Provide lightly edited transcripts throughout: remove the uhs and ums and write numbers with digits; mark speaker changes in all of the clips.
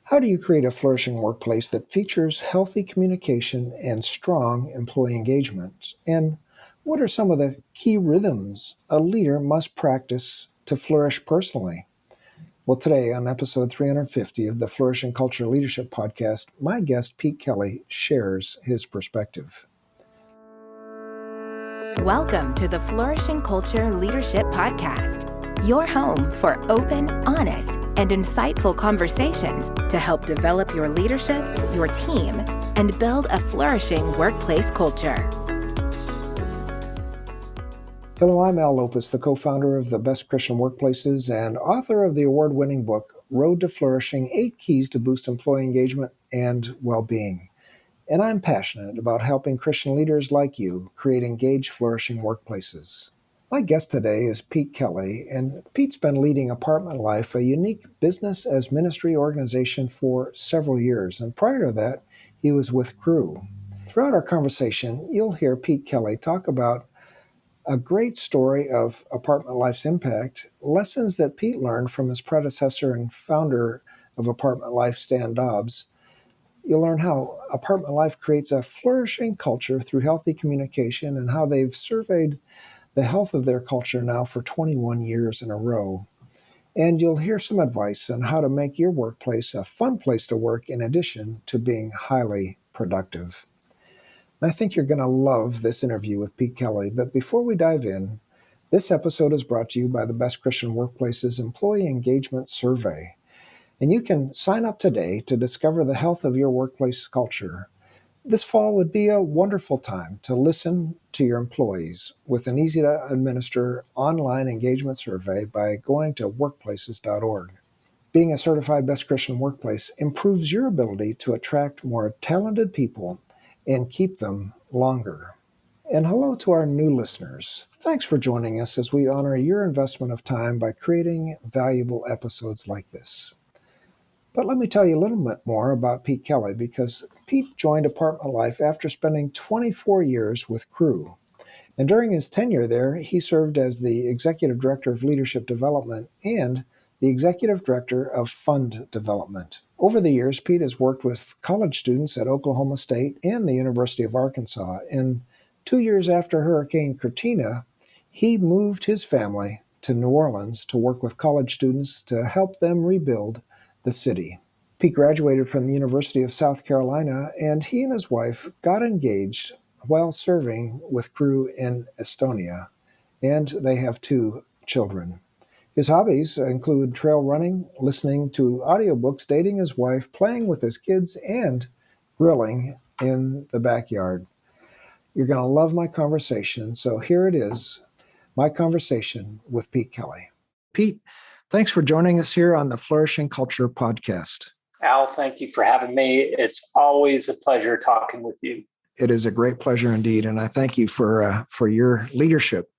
Speaker 1: How do you create a flourishing workplace that features healthy communication and strong employee engagement? And what are some of the key rhythms a leader must practice to flourish personally? Well, today on episode 350 of the Flourishing Culture Leadership Podcast, my guest Pete Kelly shares his perspective.
Speaker 2: Welcome to the Flourishing Culture Leadership Podcast, your home for open, honest, and insightful conversations to help develop your leadership, your team, and build a flourishing workplace culture.
Speaker 1: Hello, I'm Al Lopez, the co-founder of the Best Christian Workplaces and author of the award-winning book, Road to Flourishing, 8 Keys to Boost Employee Engagement and Well-Being. And I'm passionate about helping Christian leaders like you create engaged, flourishing workplaces. My guest today is Pete Kelly, and Pete's been leading Apartment Life, a unique business as ministry organization for several years. And prior to that, he was with Crew. Throughout our conversation, you'll hear Pete Kelly talk about a great story of Apartment Life's impact, lessons that Pete learned from his predecessor and founder of Apartment Life, Stan Dobbs. You'll learn how Apartment Life creates a flourishing culture through healthy communication and how they've surveyed the health of their culture now for 21 years in a row. And you'll hear some advice on how to make your workplace a fun place to work in addition to being highly productive. And I think you're going to love this interview with Pete Kelly. But before we dive in, this episode is brought to you by the Best Christian Workplaces Employee Engagement Survey. And you can sign up today to discover the health of your workplace culture. This fall would be a wonderful time to listen to your employees with an easy-to-administer online engagement survey by going to workplaces.org. Being a certified Best Christian Workplace improves your ability to attract more talented people and keep them longer. And hello to our new listeners. Thanks for joining us as we honor your investment of time by creating valuable episodes like this. But let me tell you a little bit more about Pete Kelly, because Pete joined Apartment Life after spending 24 years with Crew. And during his tenure there, he served as the Executive Director of Leadership Development and the Executive Director of Fund Development. Over the years, Pete has worked with college students at Oklahoma State and the University of Arkansas. And 2 years after Hurricane Katrina, he moved his family to New Orleans to work with college students to help them rebuild the city. Pete graduated from the University of South Carolina, and he and his wife got engaged while serving with Crew in Estonia, and they have 2 children. His hobbies include trail running, listening to audiobooks, dating his wife, playing with his kids, and grilling in the backyard. You're going to love my conversation, so here it is, my conversation with Pete Kelly. Pete, thanks for joining us here on the Flourishing Culture Podcast.
Speaker 3: Al, thank you for having me. It's always a pleasure talking with you.
Speaker 1: It is a great pleasure indeed, and I thank you for your leadership.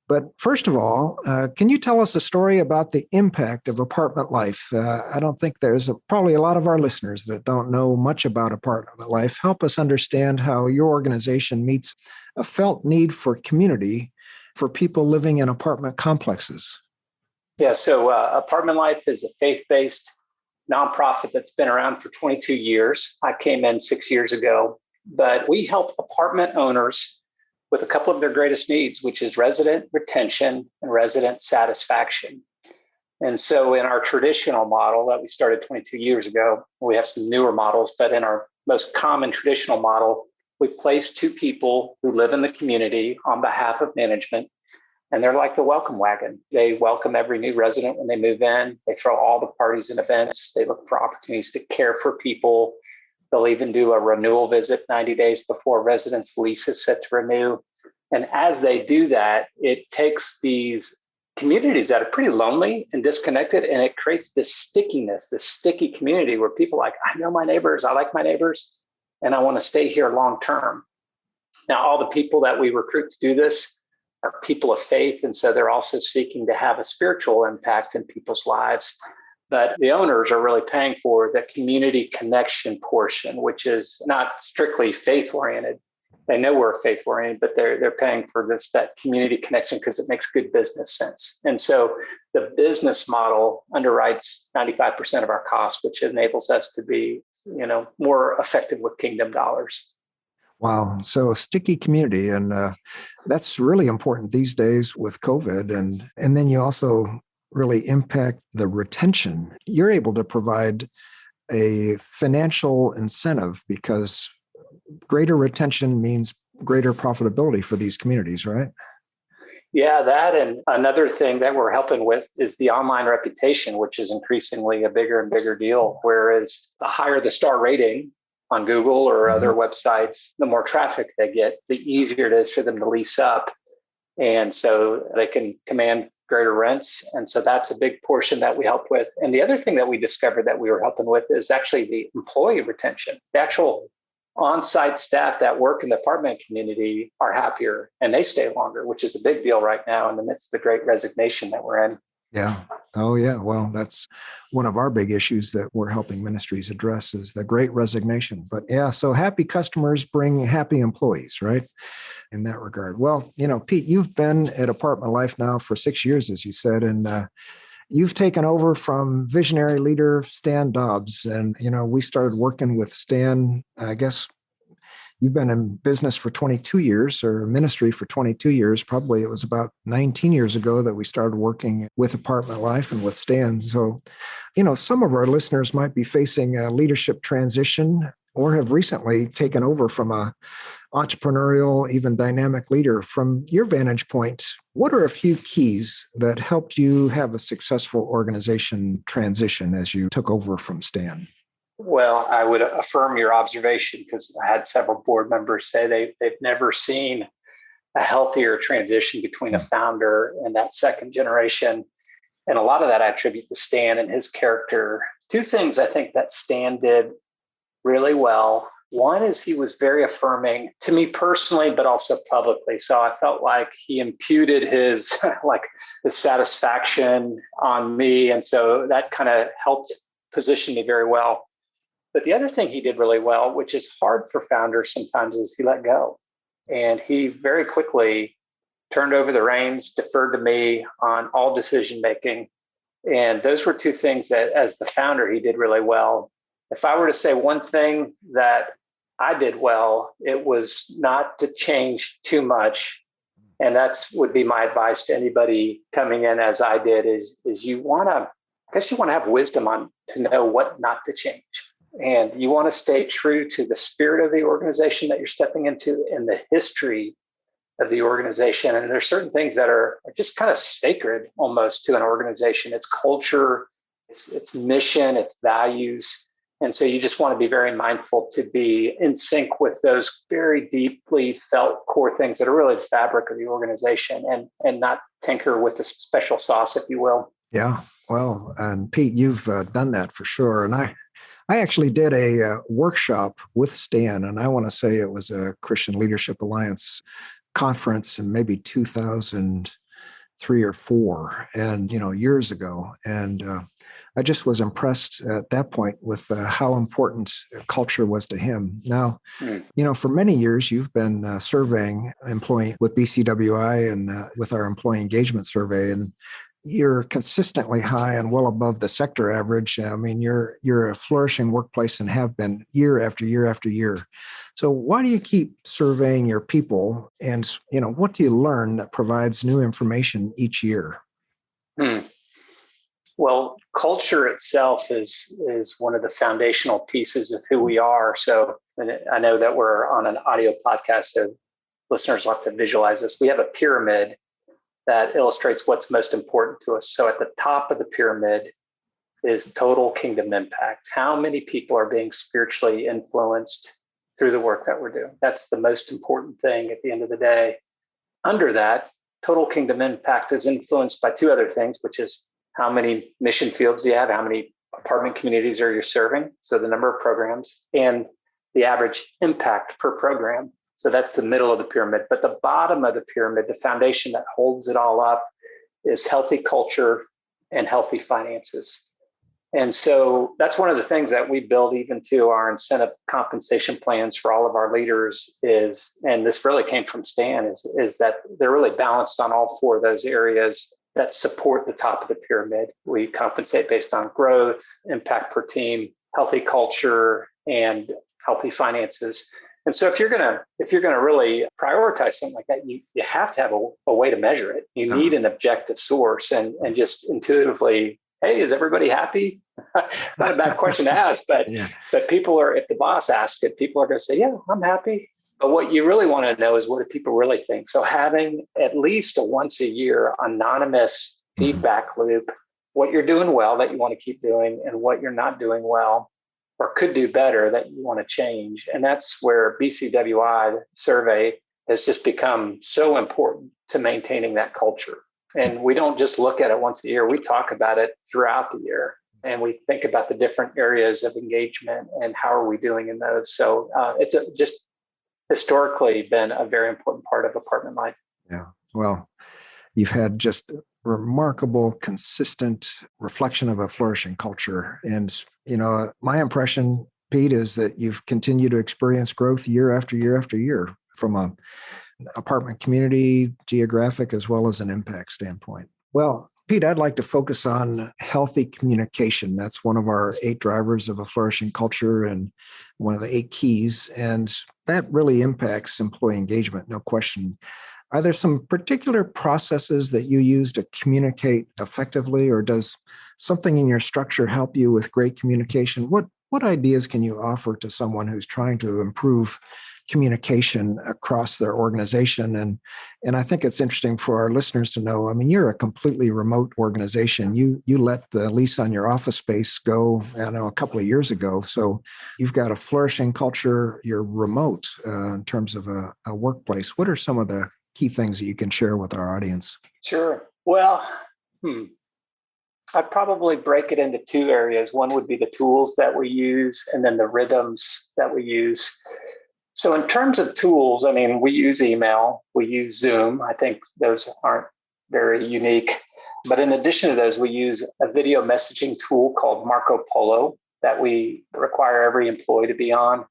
Speaker 1: But first of all, can you tell us a story about the impact of Apartment Life? I don't think there's probably a lot of our listeners that don't know much about Apartment Life. Help us understand how your organization meets a felt need for community for people living in apartment complexes.
Speaker 3: Yeah, so Apartment Life is a faith-based nonprofit that's been around for 22 years. I came in 6 years ago, but we help apartment owners with a couple of their greatest needs, which is resident retention and resident satisfaction. And so in our traditional model that we started 22 years ago, we have some newer models, but in our most common traditional model, we place 2 people who live in the community on behalf of management. And they're like the welcome wagon. They welcome every new resident when they move in. They throw all the parties and events. They look for opportunities to care for people. They'll even do a renewal visit 90 days before a resident's lease is set to renew. And as they do that, it takes these communities that are pretty lonely and disconnected, and it creates this stickiness, this sticky community where people are like, I know my neighbors, I like my neighbors, and I want to stay here long term. Now, all the people that we recruit to do this are people of faith, and so they're also seeking to have a spiritual impact in people's lives. But the owners are really paying for the community connection portion, which is not strictly faith-oriented. They know we're faith oriented, but they're paying for that community connection because it makes good business sense. And so the business model underwrites 95% of our costs, which enables us to be, more effective with kingdom dollars.
Speaker 1: Wow. So a sticky community. And that's really important these days with COVID. And then you also really impact the retention. You're able to provide a financial incentive because greater retention means greater profitability for these communities, right?
Speaker 3: Yeah, that and another thing that we're helping with is the online reputation, which is increasingly a bigger and bigger deal. Whereas the higher the star rating on Google or other websites, the more traffic they get, the easier it is for them to lease up. And so they can command greater rents. And so that's a big portion that we help with. And the other thing that we discovered that we were helping with is actually the employee retention. The actual on-site staff that work in the apartment community are happier and they stay longer, which is a big deal right now in the midst of the great resignation that we're in.
Speaker 1: Yeah. Oh, yeah. Well, that's one of our big issues that we're helping ministries address is the great resignation. But yeah, so happy customers bring happy employees, right? In that regard. Well, Pete, you've been at Apartment Life now for 6 years, as you said, and you've taken over from visionary leader Stan Dobbs. And, we started working with Stan, I guess you've been in business for 22 years or ministry for 22 years. Probably it was about 19 years ago that we started working with Apartment Life and with Stan. So, some of our listeners might be facing a leadership transition or have recently taken over from a entrepreneurial, even dynamic leader. From your vantage point, what are a few keys that helped you have a successful organization transition as you took over from Stan?
Speaker 3: Well, I would affirm your observation because I had several board members say they've never seen a healthier transition between a founder and that second generation. And a lot of that I attribute to Stan and his character. Two things I think that Stan did really well. One is he was very affirming to me personally, but also publicly. So I felt like he imputed his satisfaction on me. And so that kind of helped position me very well. But the other thing he did really well, which is hard for founders sometimes, is he let go. And he very quickly turned over the reins, deferred to me on all decision making. And those were two things that as the founder, he did really well. If I were to say one thing that I did well, it was not to change too much. And that's would be my advice to anybody coming in as I did is you want to have wisdom on to know what not to change. And you want to stay true to the spirit of the organization that you're stepping into and the history of the organization. And there's certain things that are just kind of sacred almost to an organization. Its culture, its mission, its values. And so you just want to be very mindful to be in sync with those very deeply felt core things that are really the fabric of the organization and not tinker with the special sauce, if you will.
Speaker 1: Yeah. Well, and Pete, you've done that for sure. And I actually did a workshop with Stan, and I want to say it was a Christian Leadership Alliance conference in maybe 2003 or 4, and years ago. And I just was impressed at that point with how important culture was to him. Now, for many years, you've been surveying employee with BCWI and with our employee engagement survey, and you're consistently high and well above the sector average. I mean, you're a flourishing workplace and have been year after year after year. So why do you keep surveying your people? And, what do you learn that provides new information each year?
Speaker 3: Well, culture itself is one of the foundational pieces of who we are. So I know that we're on an audio podcast, so listeners will have to visualize this. We have a pyramid that illustrates what's most important to us. So at the top of the pyramid is total kingdom impact. How many people are being spiritually influenced through the work that we're doing? That's the most important thing at the end of the day. Under that, total kingdom impact is influenced by two other things, which is how many mission fields do you have? How many apartment communities are you serving? So the number of programs and the average impact per program. So that's the middle of the pyramid. But the bottom of the pyramid, the foundation that holds it all up, is healthy culture and healthy finances. And so that's one of the things that we build even to our incentive compensation plans for all of our leaders is, and this really came from Stan, is that they're really balanced on all four of those areas that support the top of the pyramid. We compensate based on growth, impact per team, healthy culture, and healthy finances. And so if you're gonna really prioritize something like that, you have to have a way to measure it. You need an objective source and just intuitively, hey, is everybody happy? Not a bad question to ask, but but people are, if the boss asks it, people are going to say, yeah, I'm happy. But what you really want to know is, what do people really think? So having at least a once a year anonymous feedback loop, what you're doing well that you want to keep doing, and what you're not doing well or could do better that you want to change. And that's where BCWI survey has just become so important to maintaining that culture. And we don't just look at it once a year, we talk about it throughout the year. And we think about the different areas of engagement and how are we doing in those. So it's just historically been a very important part of apartment life.
Speaker 1: Yeah. Well, you've had just remarkable, consistent reflection of a flourishing culture. And, my impression, Pete, is that you've continued to experience growth year after year after year from an apartment community, geographic, as well as an impact standpoint. Well, Pete, I'd like to focus on healthy communication. That's one of our 8 drivers of a flourishing culture and one of the 8 keys. And that really impacts employee engagement, no question. Are there some particular processes that you use to communicate effectively, or does something in your structure help you with great communication? What ideas can you offer to someone who's trying to improve communication across their organization? And I think it's interesting for our listeners to know, you're a completely remote organization. You let the lease on your office space go, a couple of years ago. So you've got a flourishing culture. You're remote in terms of a workplace. What are some of the key things that you can share with our audience?
Speaker 3: Sure. Well, I'd probably break it into 2 areas. One would be the tools that we use, and then the rhythms that we use. So in terms of tools, we use email, we use Zoom. I think those aren't very unique. But in addition to those, we use a video messaging tool called Marco Polo that we require every employee to be on.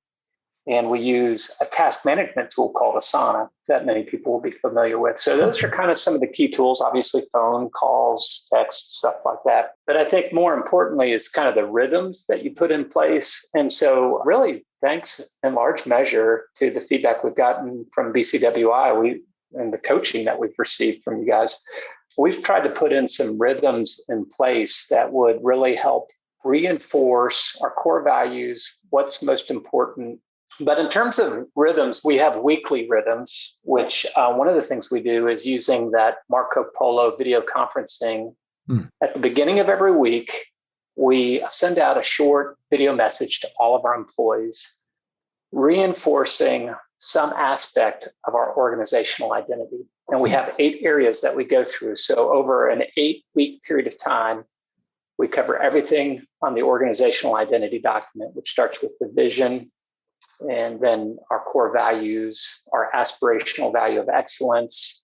Speaker 3: And we use a task management tool called Asana that many people will be familiar with. So those are kind of some of the key tools, obviously phone calls, text, stuff like that. But I think more importantly is kind of the rhythms that you put in place. And so really, thanks in large measure to the feedback we've gotten from BCWI and the coaching that we've received from you guys, we've tried to put in some rhythms in place that would really help reinforce our core values, what's most important. But in terms of rhythms, we have weekly rhythms, which one of the things we do is using that Marco Polo video conferencing. At the beginning of every week, we send out a short video message to all of our employees, reinforcing some aspect of our organizational identity. And we have 8 areas that we go through. So over an 8-week period of time, we cover everything on the organizational identity document, which starts with the vision, and then our core values, our aspirational value of excellence.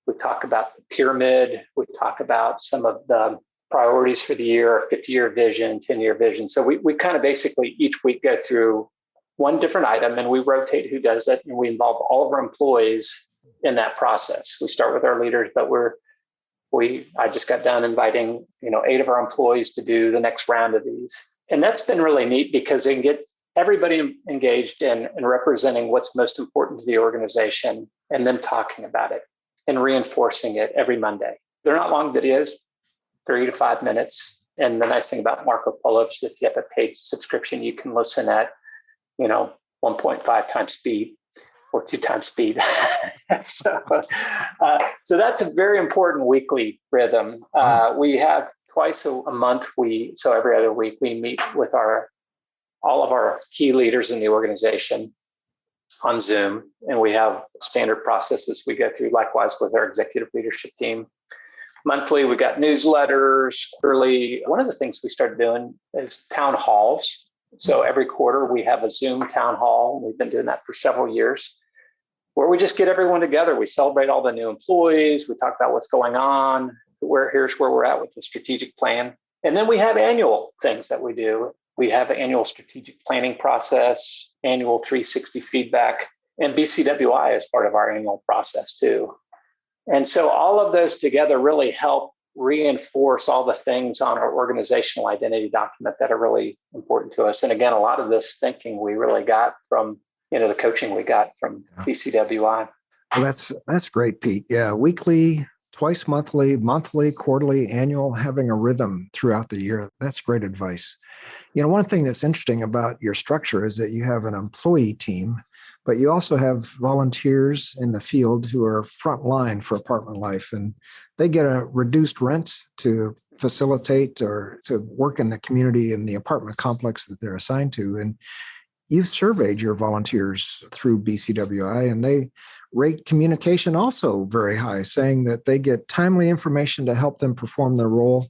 Speaker 3: We talk about the pyramid. We talk about some of the priorities for the year, our 50-year vision, 10-year vision. So we kind of basically each week go through one different item, and we rotate who does it, and we involve all of our employees in that process. We start with our leaders, but I just got done inviting 8 of our employees to do the next round of these. And that's been really neat because it gets everybody engaged in representing what's most important to the organization, and then talking about it and reinforcing it every Monday. They're not long videos, 3 to 5 minutes. And the nice thing about Marco Polo is if you have a paid subscription, you can listen at 1.5 times speed or 2 times speed. So that's a very important weekly rhythm. We have twice a month, so every other week, we meet with all of our key leaders in the organization on Zoom, and we have standard processes we go through, likewise with our executive leadership team. Monthly, we got newsletters. Early, one of the things we started doing is town halls. So every quarter, we have a Zoom town hall. We've been doing that for several years, where we just get everyone together. We celebrate all the new employees. We talk about what's going on. Here's where we're at with the strategic plan. And then we have annual things that we do. We have an annual strategic planning process, annual 360 feedback, and BCWI is part of our annual process too. And so all of those together really help reinforce all the things on our organizational identity document that are really important to us. And again, a lot of this thinking we really got from, the coaching we got from BCWI.
Speaker 1: Well, that's great, Pete. Yeah, weekly, twice monthly, quarterly, annual, having a rhythm throughout the year. That's great advice. One thing that's interesting about your structure is that you have an employee team, but you also have volunteers in the field who are front line for apartment life, and they get a reduced rent to facilitate or to work in the community in the apartment complex that they're assigned to. And you've surveyed your volunteers through BCWI, and they rate communication also very high, saying that they get timely information to help them perform their role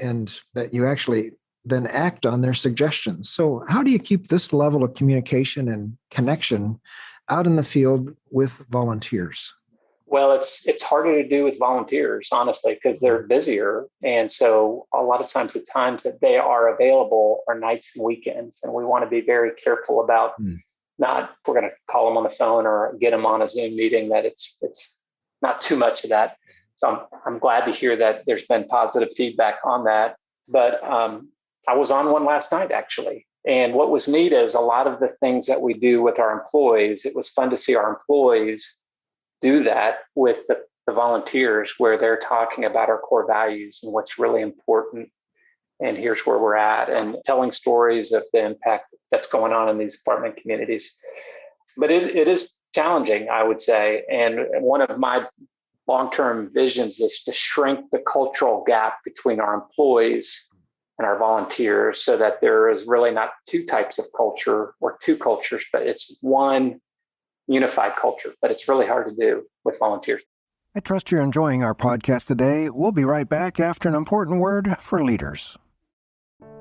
Speaker 1: and that you actually then act on their suggestions. So how do you keep this level of communication and connection out in the field with volunteers?
Speaker 3: Well, it's harder to do with volunteers, honestly, because they're busier. And so a lot of times the times that they are available are nights and weekends. And we want to be very careful about not, if we're going to call them on the phone or get them on a Zoom meeting, that it's not too much of that. So I'm glad to hear that there's been positive feedback on that. But I was on one last night, actually. And what was neat is a lot of the things that we do with our employees, it was fun to see our employees do that with the volunteers, where they're talking about our core values and what's really important. And here's where we're at, and telling stories of the impact that's going on in these apartment communities. But it is challenging, I would say. And one of my long-term visions is to shrink the cultural gap between our employees and our volunteers, so that there is really not two types of culture or two cultures, but it's one unified culture. But it's really hard to do with volunteers.
Speaker 1: I trust you're enjoying our podcast today. We'll be right back after an important word for leaders.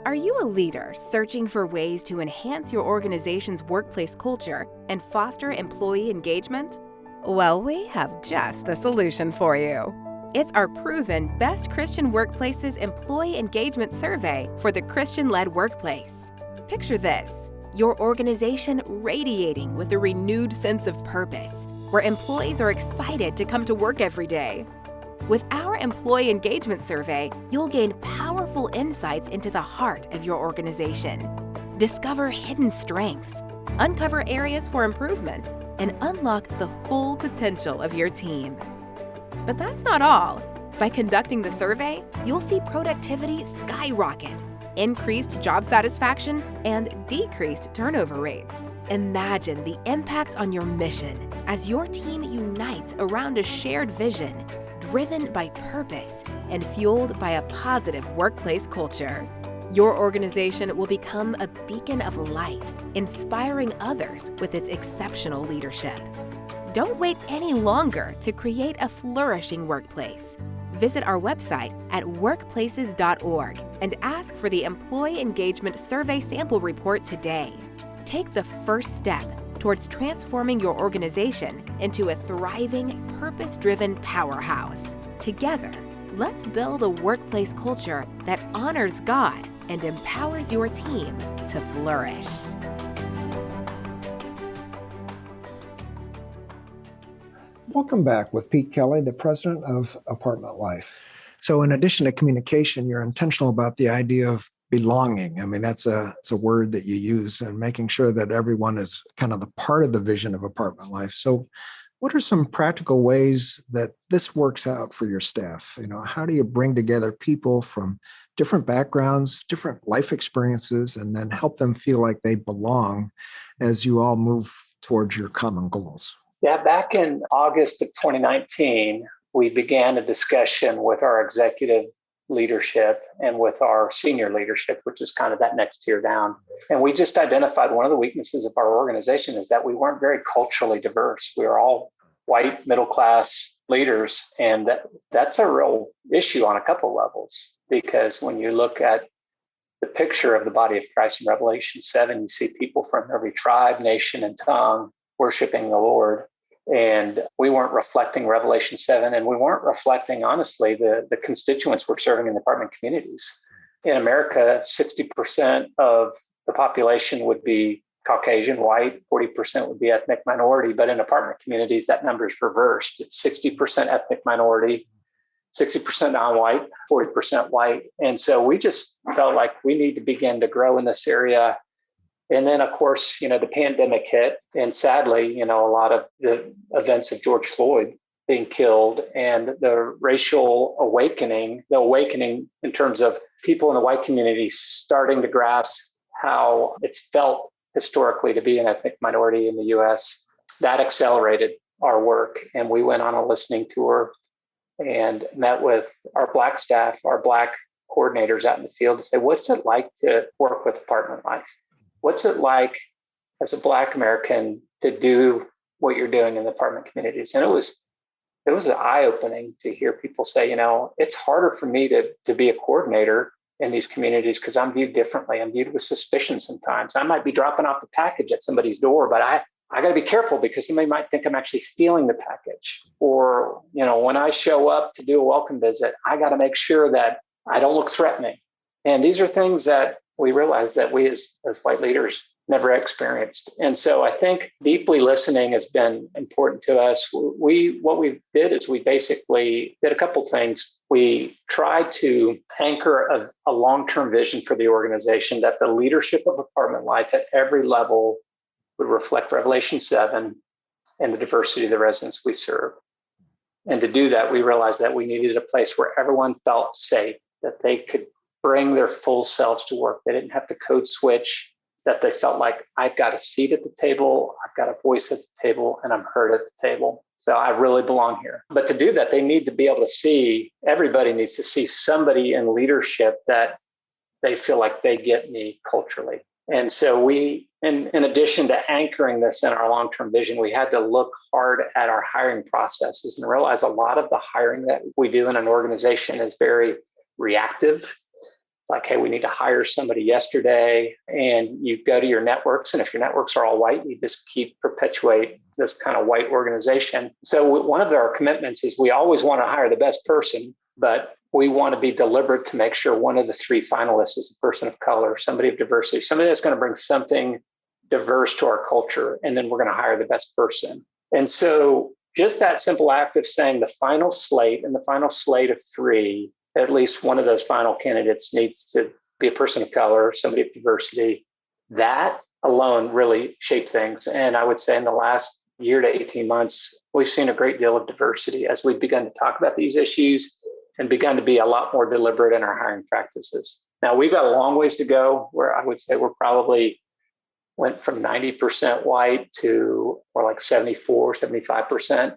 Speaker 2: Are you a leader searching for ways to enhance your organization's workplace culture and foster employee engagement? Well, we have just the solution for you. It's our proven Best Christian Workplaces Employee Engagement Survey for the Christian-led workplace. Picture this: your organization radiating with a renewed sense of purpose, where employees are excited to come to work every day. With our Employee Engagement Survey, you'll gain powerful insights into the heart of your organization. Discover hidden strengths, uncover areas for improvement, and unlock the full potential of your team. But that's not all. By conducting the survey, you'll see productivity skyrocket, increased job satisfaction, and decreased turnover rates. Imagine the impact on your mission as your team unites around a shared vision, driven by purpose and fueled by a positive workplace culture. Your organization will become a beacon of light, inspiring others with its exceptional leadership. Don't wait any longer to create a flourishing workplace. Visit our website at workplaces.org and ask for the Employee Engagement Survey Sample Report today. Take the first step towards transforming your organization into a thriving, purpose-driven powerhouse. Together, let's build a workplace culture that honors God and empowers your team to flourish.
Speaker 1: Welcome back with Pete Kelly, the president of Apartment Life. So in addition to communication, you're intentional about the idea of belonging. I mean, it's a word that you use, and making sure that everyone is kind of the part of the vision of Apartment Life. So what are some practical ways that this works out for your staff? How do you bring together people from different backgrounds, different life experiences, and then help them feel like they belong as you all move towards your common goals?
Speaker 3: Yeah, back in August of 2019, we began a discussion with our executive leadership and with our senior leadership, which is kind of that next tier down. And we just identified one of the weaknesses of our organization is that we weren't very culturally diverse. We were all white, middle-class leaders. And that's a real issue on a couple levels, because when you look at the picture of the body of Christ in Revelation 7, you see people from every tribe, nation, and tongue worshiping the Lord. And we weren't reflecting Revelation 7, and we weren't reflecting, honestly, the constituents we're serving in the apartment communities. in America, 60% of the population would be Caucasian, white, 40% would be ethnic minority. But in apartment communities, that number is reversed. It's 60% ethnic minority, 60% non-white, 40% white. And so we just felt like we need to begin to grow in this area. And then, of course, the pandemic hit. And sadly, a lot of the events of George Floyd being killed and the racial awakening, the awakening in terms of people in the white community starting to grasp how it's felt historically to be an ethnic minority in the US, that accelerated our work. And we went on a listening tour and met with our Black staff, our Black coordinators out in the field to say, what's it like to work with apartment life? What's it like as a Black American to do what you're doing in the apartment communities? And it was eye-opening to hear people say, it's harder for me to be a coordinator in these communities because I'm viewed differently. I'm viewed with suspicion sometimes. I might be dropping off the package at somebody's door, but I got to be careful because somebody might think I'm actually stealing the package. Or, when I show up to do a welcome visit, I got to make sure that I don't look threatening. And these are things that we realize that we as white leaders never experienced. And so I think deeply listening has been important to us. What we did is we basically did a couple things. We tried to anchor a long-term vision for the organization that the leadership of apartment life at every level would reflect Revelation 7 and the diversity of the residents we serve. And to do that, we realized that we needed a place where everyone felt safe, that they could bring their full selves to work. They didn't have to code switch, that they felt like I've got a seat at the table, I've got a voice at the table, and I'm heard at the table. So I really belong here. But to do that, they need to be able to see, everybody needs to see somebody in leadership that they feel like they get me culturally. And so we, in addition to anchoring this in our long-term vision, we had to look hard at our hiring processes and realize a lot of the hiring that we do in an organization is very reactive. It's like, hey, we need to hire somebody yesterday, and you go to your networks, and if your networks are all white, you just perpetuate this kind of white organization. So one of our commitments is we always want to hire the best person, but we want to be deliberate to make sure one of the three finalists is a person of color, somebody of diversity, somebody that's going to bring something diverse to our culture, and then we're going to hire the best person. And so just that simple act of saying the final slate of three, at least one of those final candidates needs to be a person of color, somebody of diversity, that alone really shaped things. And I would say in the last year to 18 months, we've seen a great deal of diversity as we've begun to talk about these issues and begun to be a lot more deliberate in our hiring practices. Now, we've got a long ways to go, where I would say we're probably went from 90% white to more like 74, 75%.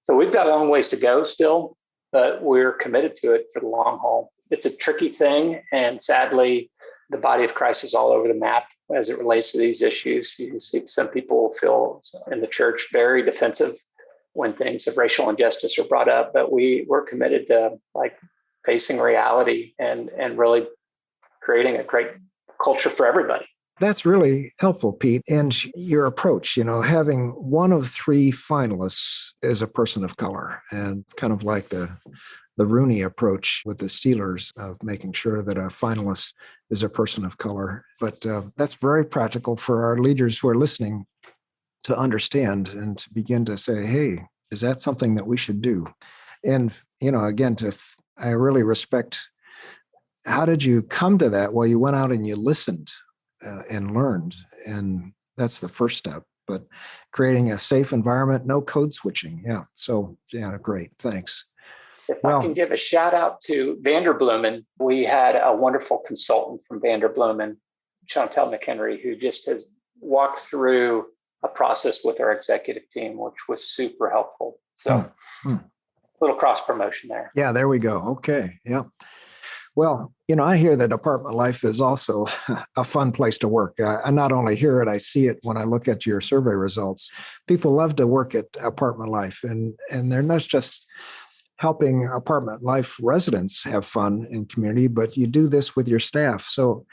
Speaker 3: So we've got a long ways to go still, but we're committed to it for the long haul. It's a tricky thing. And sadly, the body of Christ is all over the map as it relates to these issues. You can see some people feel in the church very defensive when things of racial injustice are brought up, but we're committed to facing reality and really creating a great culture for everybody.
Speaker 1: That's really helpful, Pete. And your approach, having one of three finalists is a person of color, and kind of like the Rooney approach with the Steelers of making sure that a finalist is a person of color. But that's very practical for our leaders who are listening to understand and to begin to say, hey, is that something that we should do? And, again, I really respect, how did you come to that? Well, you went out and you listened and learned, and that's the first step. But creating a safe environment, no code switching. Yeah. So, great. Thanks.
Speaker 3: If I can give a shout out to Vanderbloemen, we had a wonderful consultant from Vanderbloemen, Chantel McHenry, who just has walked through a process with our executive team, which was super helpful. So little cross promotion there.
Speaker 1: Yeah, there we go. Okay. Yeah. Well, I hear that apartment life is also a fun place to work. I not only hear it, I see it when I look at your survey results. People love to work at apartment life, and they're not just helping apartment life residents have fun in community, but you do this with your staff. So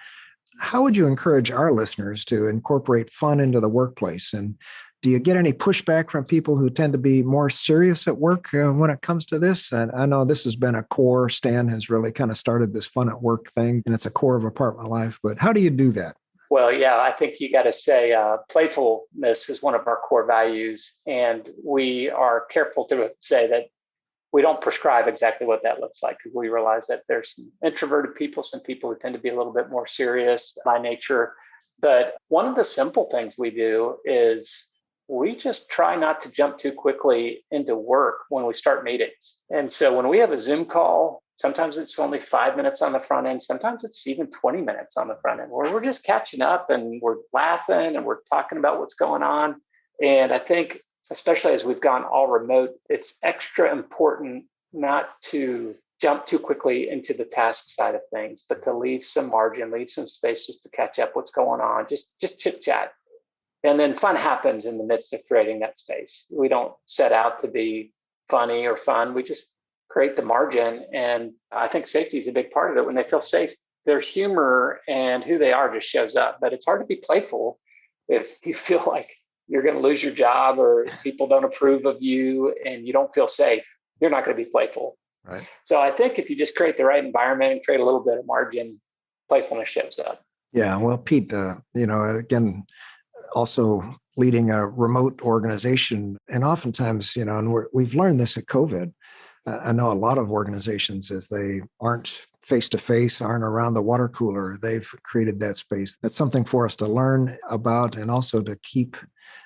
Speaker 1: how would you encourage our listeners to incorporate fun into the workplace? And Do you get any pushback from people who tend to be more serious at work when it comes to this? And I know this has been a core. Stan has really kind of started this fun at work thing, and it's a core of apartment life. But how do you do that?
Speaker 3: Well, yeah, I think you got to say playfulness is one of our core values. And we are careful to say that we don't prescribe exactly what that looks like, because we realize that there's some introverted people, some people who tend to be a little bit more serious by nature. But one of the simple things we do is we just try not to jump too quickly into work when we start meetings. And so when we have a Zoom call, sometimes it's only 5 minutes on the front end. Sometimes it's even 20 minutes on the front end, where we're just catching up and we're laughing and we're talking about what's going on. And I think, especially as we've gone all remote, it's extra important not to jump too quickly into the task side of things, but to leave some margin, leave some space just to catch up what's going on, just chit chat. And then fun happens in the midst of creating that space. We don't set out to be funny or fun. We just create the margin. And I think safety is a big part of it. When they feel safe, their humor and who they are just shows up. But it's hard to be playful if you feel like you're going to lose your job, or people don't approve of you and you don't feel safe. You're not going to be playful.
Speaker 1: Right.
Speaker 3: So I think if you just create the right environment and create a little bit of margin, playfulness shows up.
Speaker 1: Yeah. Well, Pete, again, also leading a remote organization. And oftentimes, and we've learned this at COVID. I know a lot of organizations, as they aren't face-to-face, aren't around the water cooler, they've created that space. That's something for us to learn about and also to keep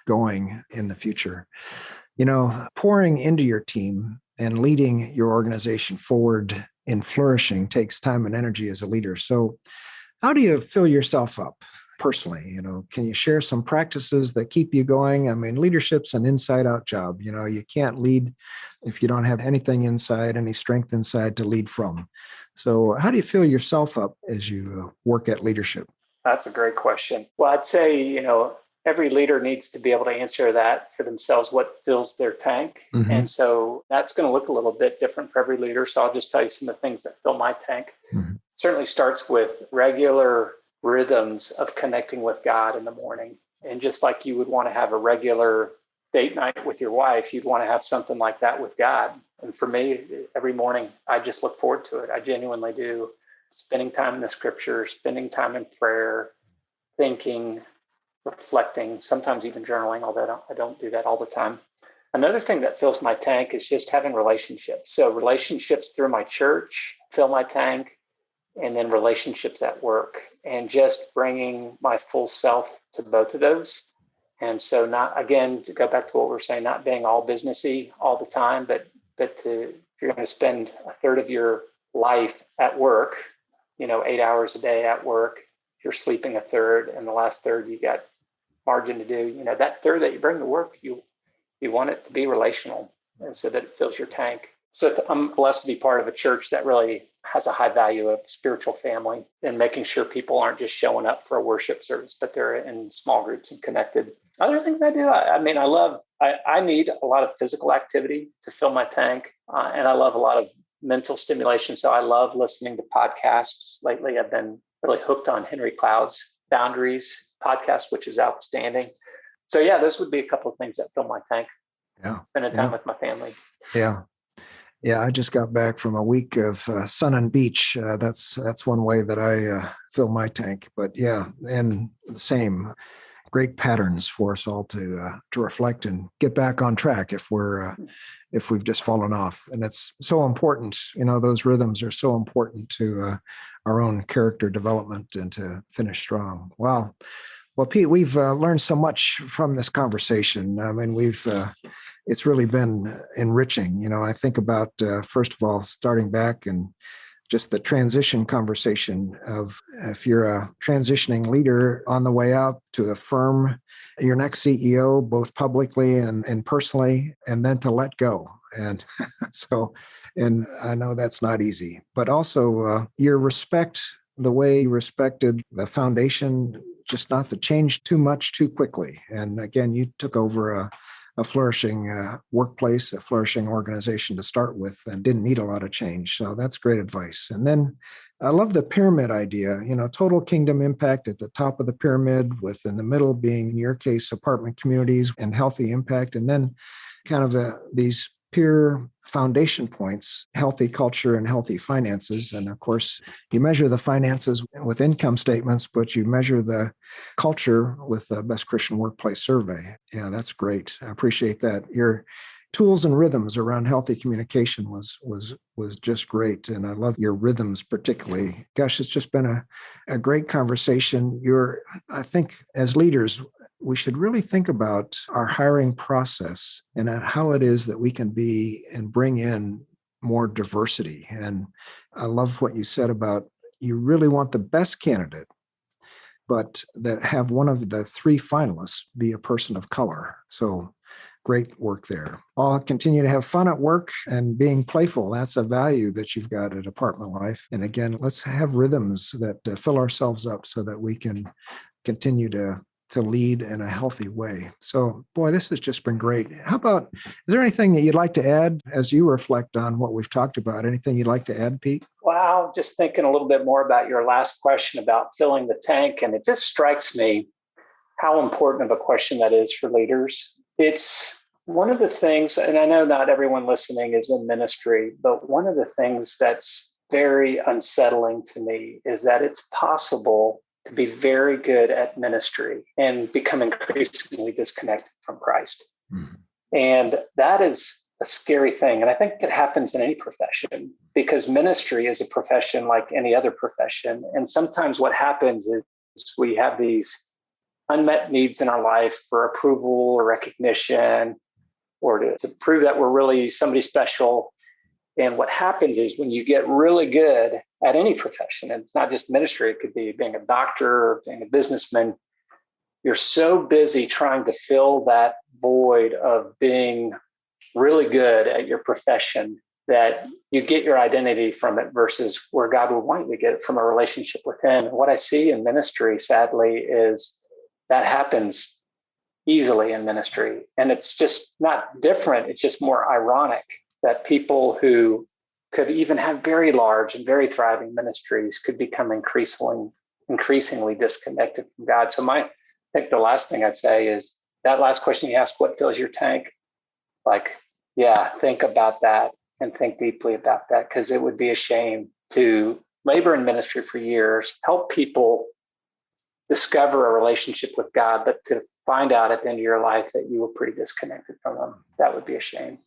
Speaker 1: going in the future. Pouring into your team and leading your organization forward in flourishing takes time and energy as a leader. So how do you fill yourself up personally? Can you share some practices that keep you going? I mean, leadership's an inside-out job. You can't lead if you don't have anything inside, any strength inside to lead from. So how do you fill yourself up as you work at leadership?
Speaker 3: That's a great question. Well, I'd say, every leader needs to be able to answer that for themselves, what fills their tank. Mm-hmm. And so that's going to look a little bit different for every leader. So I'll just tell you some of the things that fill my tank. Mm-hmm. Certainly starts with regular rhythms of connecting with God in the morning. And just like you would want to have a regular date night with your wife, you'd want to have something like that with God. And for me, every morning, I just look forward to it. I genuinely do. Spending time in the scripture, spending time in prayer, thinking, reflecting, sometimes even journaling, although I don't do that all the time. Another thing that fills my tank is just having relationships. So relationships through my church fill my tank, and then relationships at work, and just bringing my full self to both of those. And so not, again, to go back to what we're saying, not being all businessy all the time, but if you're going to spend a third of your life at work, 8 hours a day at work, you're sleeping a third, and the last third you got margin to do. That third that you bring to work, you want it to be relational, and so that it fills your tank. So I'm blessed to be part of a church that really has a high value of spiritual family and making sure people aren't just showing up for a worship service, but they're in small groups and connected. Other things I do, I need a lot of physical activity to fill my tank, and I love a lot of mental stimulation. So I love listening to podcasts. Lately, I've been really hooked on Henry Cloud's Boundaries podcast, which is outstanding. So yeah, those would be a couple of things that fill my tank.
Speaker 1: Yeah.
Speaker 3: Spending time with my family.
Speaker 1: Yeah. Yeah, I just got back from a week of sun and beach. That's one way that I fill my tank. But yeah, and the same great patterns for us all to reflect and get back on track if we've just fallen off. And it's so important. Those rhythms are so important to our own character development and to finish strong. Wow. Well, Pete, we've learned so much from this conversation. I mean, it's really been enriching. I think about, first of all, starting back and just the transition conversation of if you're a transitioning leader on the way out to affirm your next CEO, both publicly and personally, and then to let go. And and I know that's not easy, but also the way you respected the foundation, just not to change too much too quickly. And again, you took over a flourishing workplace, a flourishing organization to start with, and didn't need a lot of change. So that's great advice. And then I love the pyramid idea, total kingdom impact at the top of the pyramid, with in the middle being, in your case, apartment communities and healthy impact. And then kind of these peer foundation points, healthy culture and healthy finances. And of course, you measure the finances with income statements, but you measure the culture with the Best Christian Workplace Survey. Yeah, that's great. I appreciate that. Your tools and rhythms around healthy communication was just great. And I love your rhythms particularly. Gosh, it's just been a great conversation. I think as leaders, we should really think about our hiring process and how it is that we can be and bring in more diversity. And I love what you said about you really want the best candidate, but that have one of the three finalists be a person of color. So great work there. I'll continue to have fun at work and being playful. That's a value that you've got at Apartment Life. And again, let's have rhythms that fill ourselves up so that we can continue to lead in a healthy way. So, boy, this has just been great. How about, is there anything that you'd like to add as you reflect on what we've talked about? Anything you'd like to add, Pete?
Speaker 3: Wow, just thinking a little bit more about your last question about filling the tank. And it just strikes me how important of a question that is for leaders. It's one of the things, and I know not everyone listening is in ministry, but one of the things that's very unsettling to me is that it's possible to be very good at ministry and become increasingly disconnected from Christ. Mm-hmm. And that is a scary thing. And I think it happens in any profession because ministry is a profession like any other profession. And sometimes what happens is we have these unmet needs in our life for approval or recognition or to prove that we're really somebody special. And what happens is when you get really good at any profession, and it's not just ministry, it could be being a doctor or being a businessman, you're so busy trying to fill that void of being really good at your profession that you get your identity from it versus where God would want you to get it from a relationship with Him. And what I see in ministry, sadly, is that happens easily in ministry. And it's just not different. It's just more ironic that people who could even have very large and very thriving ministries could become increasingly disconnected from God. So I think the last thing I'd say is that last question you asked, what fills your tank? Think about that and think deeply about that, because it would be a shame to labor in ministry for years, help people discover a relationship with God, but to find out at the end of your life that you were pretty disconnected from Him. That would be a shame.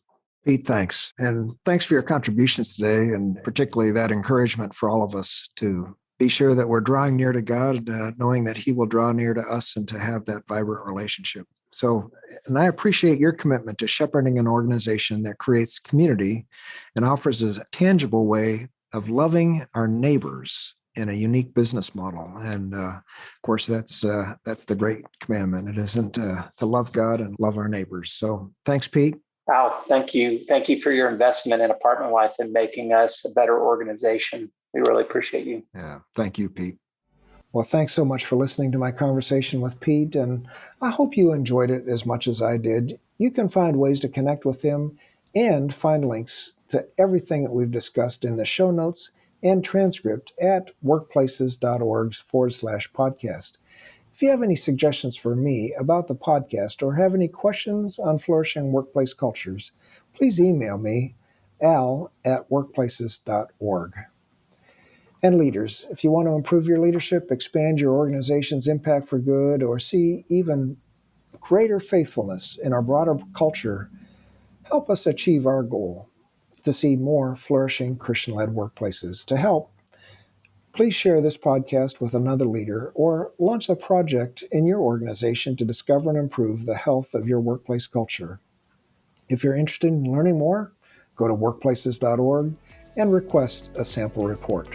Speaker 1: Pete, thanks. And thanks for your contributions today, and particularly that encouragement for all of us to be sure that we're drawing near to God, knowing that He will draw near to us and to have that vibrant relationship. So, and I appreciate your commitment to shepherding an organization that creates community and offers a tangible way of loving our neighbors in a unique business model. And of course, that's the great commandment. It isn't to love God and love our neighbors. So thanks, Pete.
Speaker 3: Al, thank you. Thank you for your investment in Apartment Life and making us a better organization. We really appreciate you.
Speaker 1: Yeah. Thank you, Pete. Well, thanks so much for listening to my conversation with Pete, and I hope you enjoyed it as much as I did. You can find ways to connect with him and find links to everything that we've discussed in the show notes and transcript at workplaces.org/podcast. If you have any suggestions for me about the podcast or have any questions on flourishing workplace cultures, please email me, al@workplaces.org. And leaders, if you want to improve your leadership, expand your organization's impact for good, or see even greater faithfulness in our broader culture, help us achieve our goal to see more flourishing Christian-led workplaces. To help, please share this podcast with another leader or launch a project in your organization to discover and improve the health of your workplace culture. If you're interested in learning more, go to workplaces.org and request a sample report.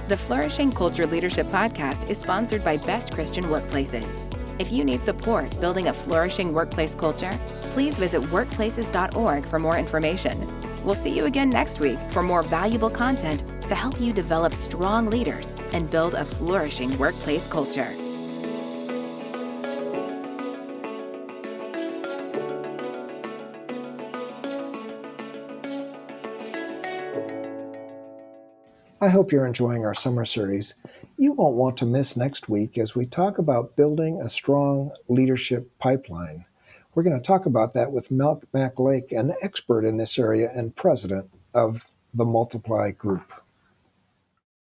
Speaker 2: The Flourishing Culture Leadership Podcast is sponsored by Best Christian Workplaces. If you need support building a flourishing workplace culture, please visit workplaces.org for more information. We'll see you again next week for more valuable content to help you develop strong leaders and build a flourishing workplace culture.
Speaker 1: I hope you're enjoying our summer series. You won't want to miss next week as we talk about building a strong leadership pipeline. We're going to talk about that with Malk MacLake, an expert in this area and president of the Multiply Group.